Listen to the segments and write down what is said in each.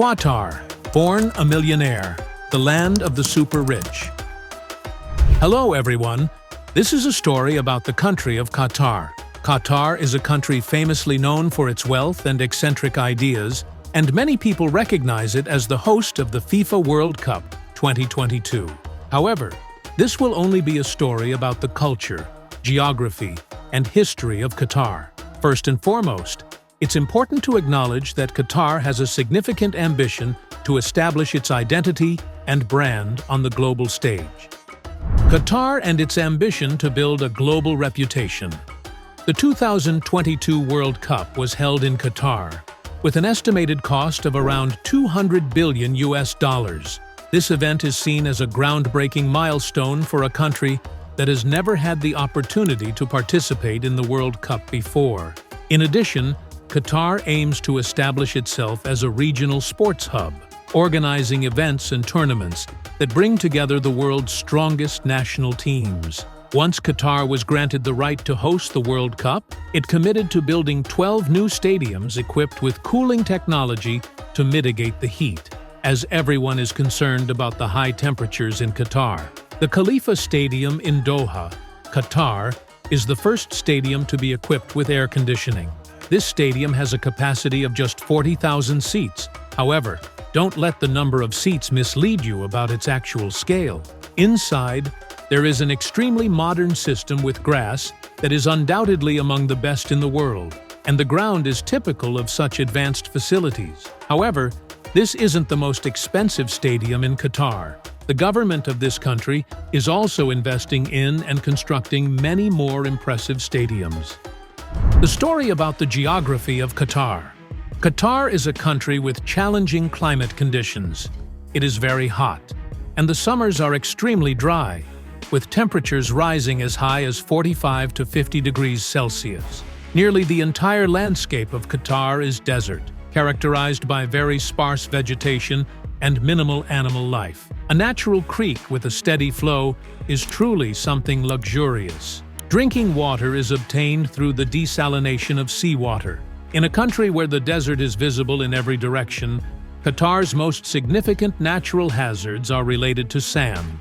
Qatar, born a millionaire, the land of the super rich. Hello everyone, this is a story about the country of Qatar. Qatar is a country famously known for its wealth and eccentric ideas, and many people recognize it as the host of the FIFA World Cup 2022. However, this will only be a story about the culture, geography, and history of Qatar. First and foremost, it's important to acknowledge that Qatar has a significant ambition to establish its identity and brand on the global stage. Qatar and its ambition to build a global reputation. The 2022 World Cup was held in Qatar, with an estimated cost of around $200 billion. This event is seen as a groundbreaking milestone for a country that has never had the opportunity to participate in the World Cup before. In addition, Qatar aims to establish itself as a regional sports hub, organizing events and tournaments that bring together the world's strongest national teams. Once Qatar was granted the right to host the World Cup, it committed to building 12 new stadiums equipped with cooling technology to mitigate the heat, as everyone is concerned about the high temperatures in Qatar. The Khalifa Stadium in Doha, Qatar, is the first stadium to be equipped with air conditioning. This stadium has a capacity of just 40,000 seats. However, don't let the number of seats mislead you about its actual scale. Inside, there is an extremely modern system with grass that is undoubtedly among the best in the world, and the ground is typical of such advanced facilities. However, this isn't the most expensive stadium in Qatar. The government of this country is also investing in and constructing many more impressive stadiums. The story about the geography of Qatar. Qatar is a country with challenging climate conditions. It is very hot, and the summers are extremely dry, with temperatures rising as high as 45 to 50 degrees Celsius. Nearly the entire landscape of Qatar is desert, characterized by very sparse vegetation and minimal animal life. A natural creek with a steady flow is truly something luxurious. Drinking water is obtained through the desalination of seawater. In a country where the desert is visible in every direction, Qatar's most significant natural hazards are related to sand,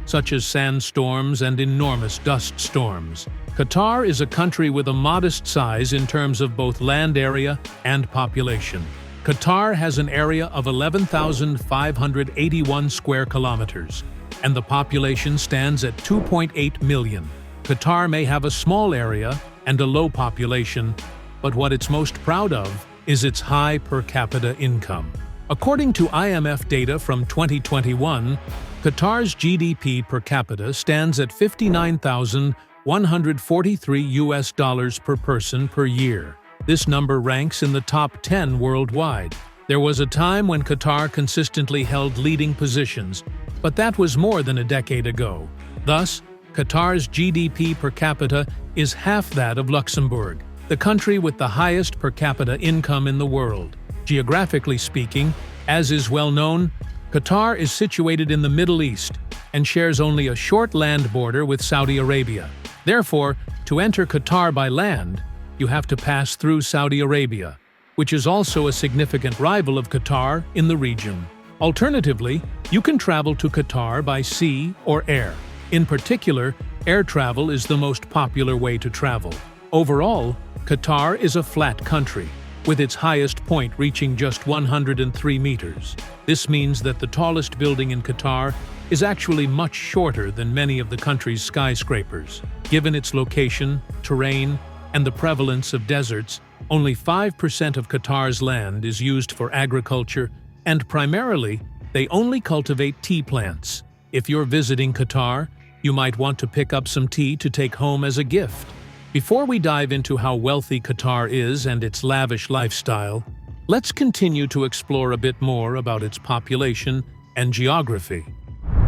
such as sandstorms and enormous dust storms. Qatar is a country with a modest size in terms of both land area and population. Qatar has an area of 11,581 square kilometers, and the population stands at 2.8 million. Qatar may have a small area and a low population, but what it's most proud of is its high per capita income. According to IMF data from 2021, Qatar's GDP per capita stands at $59,143 per person per year. This number ranks in the top 10 worldwide. There was a time when Qatar consistently held leading positions, but that was more than a decade ago. Thus, Qatar's GDP per capita is half that of Luxembourg, the country with the highest per capita income in the world. Geographically speaking, as is well known, Qatar is situated in the Middle East and shares only a short land border with Saudi Arabia. Therefore, to enter Qatar by land, you have to pass through Saudi Arabia, which is also a significant rival of Qatar in the region. Alternatively, you can travel to Qatar by sea or air. In particular, air travel is the most popular way to travel. Overall, Qatar is a flat country, with its highest point reaching just 103 meters. This means that the tallest building in Qatar is actually much shorter than many of the country's skyscrapers. Given its location, terrain, and the prevalence of deserts, only 5% of Qatar's land is used for agriculture, and primarily, they only cultivate tea plants. If you're visiting Qatar, you might want to pick up some tea to take home as a gift. Before we dive into how wealthy Qatar is and its lavish lifestyle, let's continue to explore a bit more about its population and geography.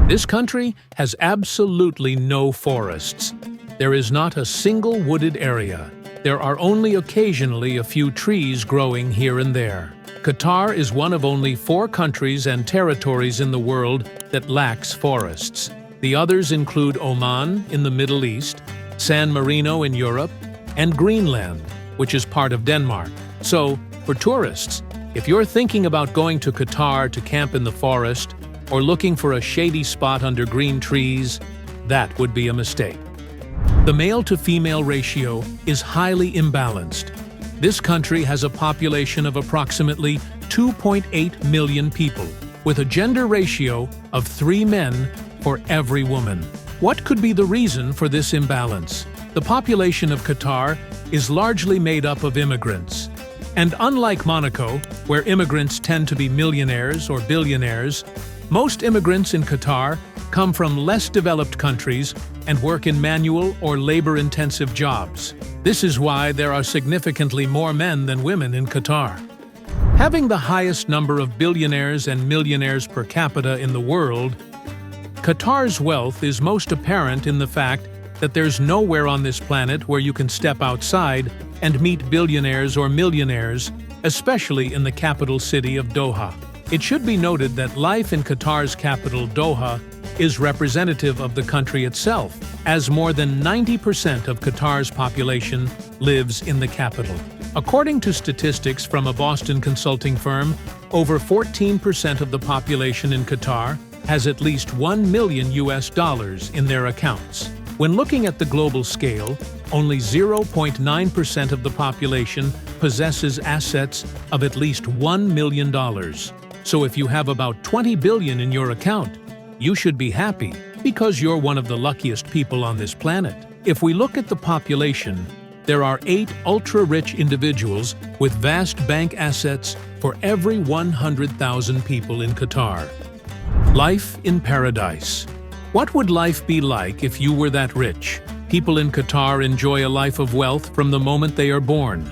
This country has absolutely no forests. There is not a single wooded area. There are only occasionally a few trees growing here and there. Qatar is one of only 4 countries and territories in the world that lacks forests. The others include Oman in the Middle East, San Marino in Europe, and Greenland, which is part of Denmark. So, for tourists, If you're thinking about going to Qatar to camp in the forest or looking for a shady spot under green trees, that would be a mistake. The male-to-female ratio is highly imbalanced. This country has a population of approximately 2.8 million people, with a gender ratio of 3 men for every woman. What could be the reason for this imbalance? The population of Qatar is largely made up of immigrants. And unlike Monaco, where immigrants tend to be millionaires or billionaires, most immigrants in Qatar come from less developed countries and work in manual or labor-intensive jobs. This is why there are significantly more men than women in Qatar. Having the highest number of billionaires and millionaires per capita in the world, Qatar's wealth is most apparent in the fact that there's nowhere on this planet where you can step outside and meet billionaires or millionaires, especially in the capital city of Doha. It should be noted that life in Qatar's capital, Doha, is representative of the country itself, as more than 90% of Qatar's population lives in the capital. According to statistics from a Boston consulting firm, over 14% of the population in Qatar has at least $1 million in their accounts. When looking at the global scale, only 0.9% of the population possesses assets of at least $1 million. So if you have about 20 billion in your account, you should be happy because you're one of the luckiest people on this planet. If we look at the population, there are 8 ultra-rich individuals with vast bank assets for every 100,000 people in Qatar. Life in paradise. What would life be like if you were that rich? People in Qatar enjoy a life of wealth from the moment they are born,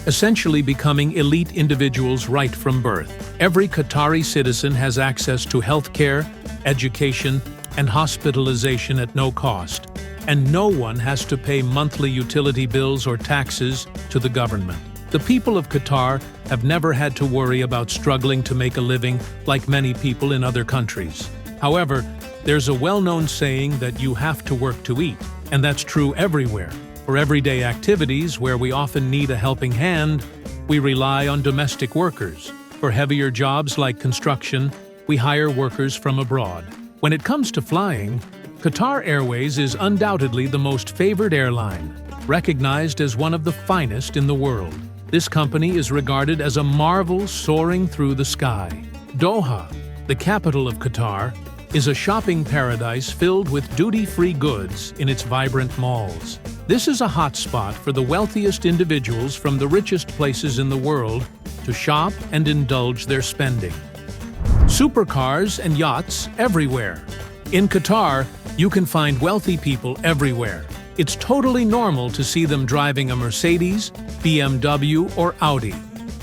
essentially becoming elite individuals right from birth. Every Qatari citizen has access to healthcare, education, and hospitalization at no cost, and no one has to pay monthly utility bills or taxes to the government. The people of Qatar have never had to worry about struggling to make a living like many people in other countries. However, there's a well-known saying that you have to work to eat, and that's true everywhere. For everyday activities where we often need a helping hand, we rely on domestic workers. For heavier jobs like construction, we hire workers from abroad. When it comes to flying, Qatar Airways is undoubtedly the most favored airline, recognized as one of the finest in the world. This company is regarded as a marvel soaring through the sky. Doha, the capital of Qatar, is a shopping paradise filled with duty-free goods in its vibrant malls. This is a hotspot for the wealthiest individuals from the richest places in the world to shop and indulge their spending. Supercars and yachts everywhere. In Qatar, you can find wealthy people everywhere. It's totally normal to see them driving a Mercedes, BMW, or Audi.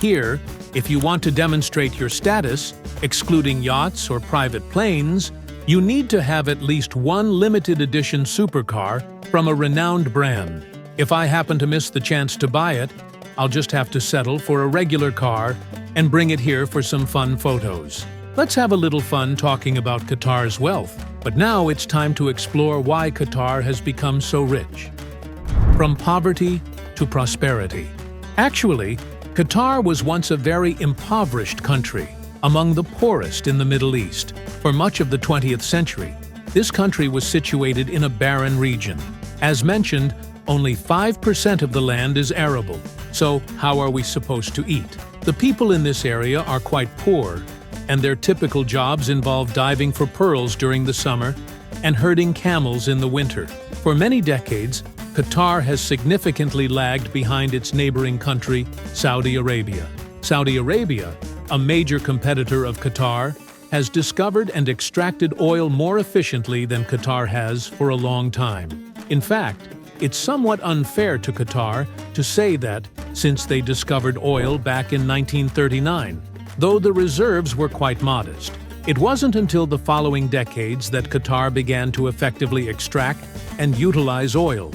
Here, if you want to demonstrate your status, excluding yachts or private planes, you need to have at least one limited edition supercar from a renowned brand. If I happen to miss the chance to buy it, I'll just have to settle for a regular car and bring it here for some fun photos. Let's have a little fun talking about Qatar's wealth. But now it's time to explore why Qatar has become so rich. From poverty to prosperity. Actually, Qatar was once a very impoverished country, among the poorest in the Middle East. For much of the 20th century, this country was situated in a barren region. As mentioned, only 5% of the land is arable. So how are we supposed to eat? The people in this area are quite poor, and their typical jobs involve diving for pearls during the summer and herding camels in the winter. For many decades, Qatar has significantly lagged behind its neighboring country, Saudi Arabia. Saudi Arabia, a major competitor of Qatar, has discovered and extracted oil more efficiently than Qatar has for a long time. In fact, it's somewhat unfair to Qatar to say that since they discovered oil back in 1939, though the reserves were quite modest. It wasn't until the following decades that Qatar began to effectively extract and utilize oil,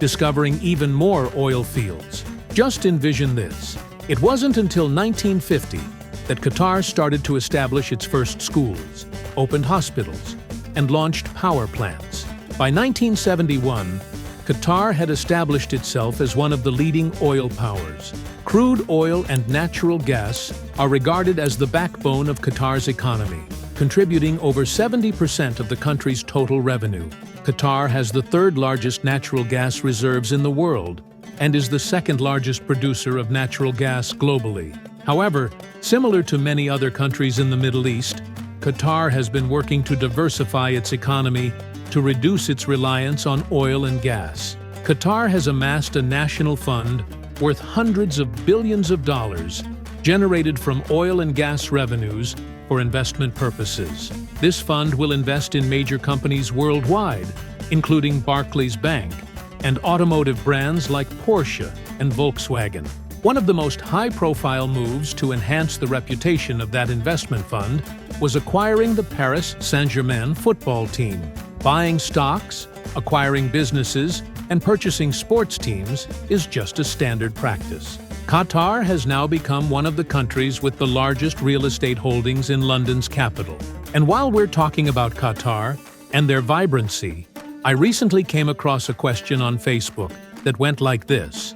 discovering even more oil fields. Just envision this. It wasn't until 1950 that Qatar started to establish its first schools, opened hospitals, and launched power plants. By 1971, Qatar had established itself as one of the leading oil powers. Crude oil and natural gas are regarded as the backbone of Qatar's economy, contributing over 70% of the country's total revenue. Qatar has the third-largest natural gas reserves in the world and is the second-largest producer of natural gas globally. However, similar to many other countries in the Middle East, Qatar has been working to diversify its economy to reduce its reliance on oil and gas. Qatar has amassed a national fund worth hundreds of billions of dollars generated from oil and gas revenues for investment purposes. This fund will invest in major companies worldwide, including Barclays Bank, and automotive brands like Porsche and Volkswagen. One of the most high-profile moves to enhance the reputation of that investment fund was acquiring the Paris Saint-Germain football team. Buying stocks, acquiring businesses, and purchasing sports teams is just a standard practice. Qatar has now become one of the countries with the largest real estate holdings in London's capital. And while we're talking about Qatar and their vibrancy, I recently came across a question on Facebook that went like this: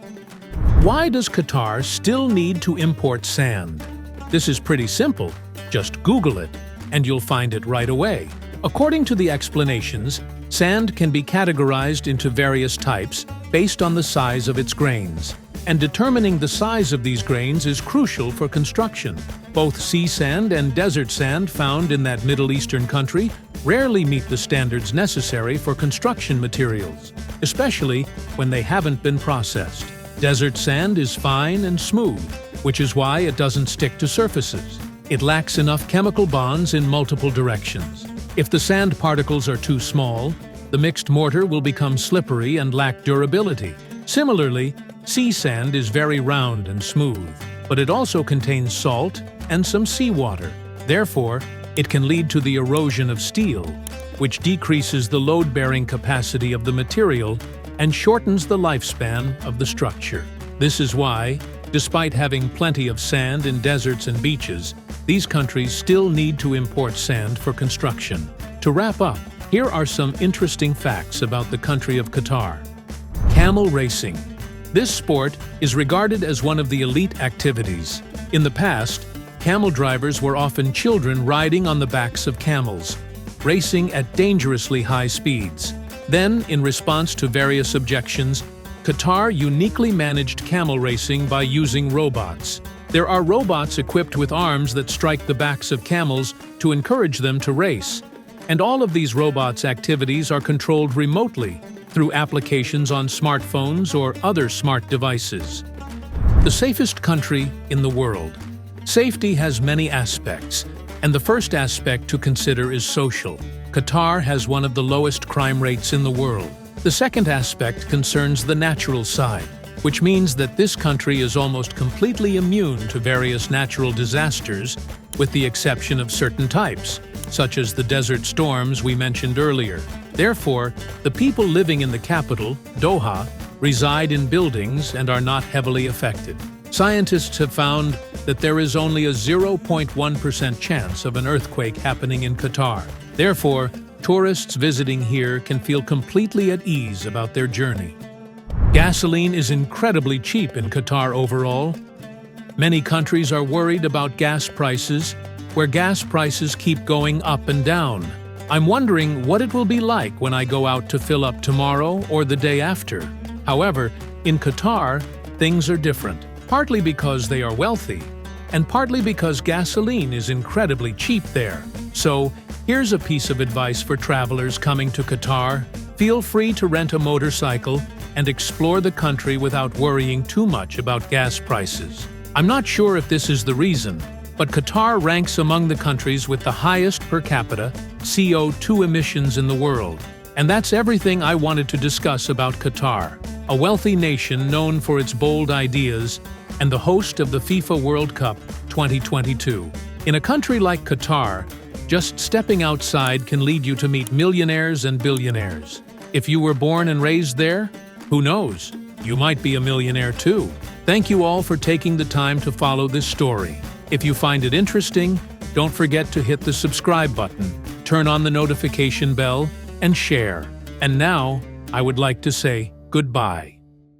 why does Qatar still need to import sand? This is pretty simple. Just Google it, and you'll find it right away. According to the explanations, sand can be categorized into various types based on the size of its grains, and determining the size of these grains is crucial for construction. Both sea sand and desert sand found in that Middle Eastern country rarely meet the standards necessary for construction materials, especially when they haven't been processed. Desert sand is fine and smooth, which is why it doesn't stick to surfaces. It lacks enough chemical bonds in multiple directions. If the sand particles are too small, the mixed mortar will become slippery and lack durability. Similarly, sea sand is very round and smooth, but it also contains salt and some seawater. Therefore, it can lead to the erosion of steel, which decreases the load-bearing capacity of the material and shortens the lifespan of the structure. This is why, despite having plenty of sand in deserts and beaches, these countries still need to import sand for construction. To wrap up, here are some interesting facts about the country of Qatar. Camel racing. This sport is regarded as one of the elite activities. In the past, camel drivers were often children riding on the backs of camels, racing at dangerously high speeds. Then, in response to various objections, Qatar uniquely managed camel racing by using robots. There are robots equipped with arms that strike the backs of camels to encourage them to race. And all of these robots' activities are controlled remotely through applications on smartphones or other smart devices. The safest country in the world. Safety has many aspects, and the first aspect to consider is social. Qatar has one of the lowest crime rates in the world. The second aspect concerns the natural side, which means that this country is almost completely immune to various natural disasters, with the exception of certain types, such as the desert storms we mentioned earlier. Therefore, the people living in the capital, Doha, reside in buildings and are not heavily affected. Scientists have found that there is only a 0.1% chance of an earthquake happening in Qatar. Therefore, tourists visiting here can feel completely at ease about their journey. Gasoline is incredibly cheap in Qatar overall. Many countries are worried about gas prices, where gas prices keep going up and down. I'm wondering what it will be like when I go out to fill up tomorrow or the day after. However, in Qatar, things are different, partly because they are wealthy, and partly because gasoline is incredibly cheap there. So, here's a piece of advice for travelers coming to Qatar. Feel free to rent a motorcycle and explore the country without worrying too much about gas prices. I'm not sure if this is the reason, but Qatar ranks among the countries with the highest per capita CO2 emissions in the world. And that's everything I wanted to discuss about Qatar, a wealthy nation known for its bold ideas and the host of the FIFA World Cup 2022. In a country like Qatar, just stepping outside can lead you to meet millionaires and billionaires. If you were born and raised there, who knows? You might be a millionaire too. Thank you all for taking the time to follow this story. If you find it interesting, don't forget to hit the subscribe button, turn on the notification bell, and share. And now, I would like to say goodbye.